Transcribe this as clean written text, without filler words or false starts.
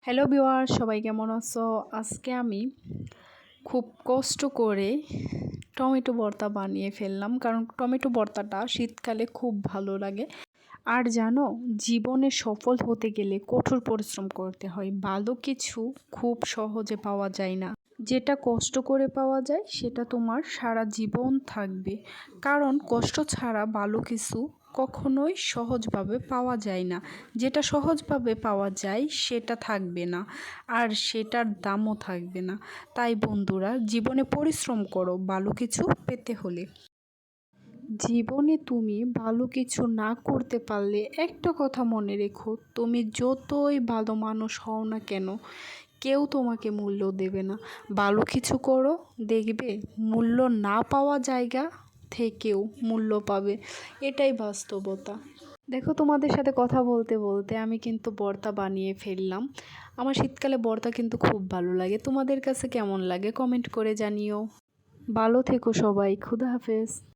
Hello viewer, সবাই কেমন আছো? আজকে আমি খুব কষ্ট করে টমেটো ভর্তা বানিয়ে ফেললাম, কারণ টমেটো ভর্তাটা শীতকালে খুব ভালো লাগে। আর জানো, জীবনে সফল হতে গেলে কঠোর পরিশ্রম করতে হয়। ভালো কিছু খুব সহজে পাওয়া যায় না। যেটা কষ্ট করে পাওয়া যায় সেটা তোমার সারা জীবন থাকবে, কারণ কষ্ট ছাড়া ভালো কিছু কখনোই সহজভাবে পাওয়া যায় না। যেটা সহজভাবে পাওয়া যায় সেটা থাকবে না, আর সেটার দামও থাকবে না। তাই বন্ধুরা, জীবনে পরিশ্রম করো ভালো কিছু পেতে হলে। জীবনে তুমি ভালো কিছু না করতে পারলে একটা কথা মনে রেখো, তুমি যতই ভালো মানুষ হও না কেন, কেউ তোমাকে মূল্য দেবে না। ভালো কিছু করো, দেখবে মূল্য না পাওয়া জায়গা থেকেও মূল্য পাবে। এটাই বাস্তবতা। দেখো, তোমাদের সাথে কথা বলতে বলতে আমি কিন্তু ভর্তা বানিয়ে ফেললাম। আমার শীতকালে ভর্তা কিন্তু খুব ভালো লাগে। তোমাদের কাছে কেমন লাগে কমেন্ট করে জানিও। ভালো থেকো সবাই। খুদা হাফেজ।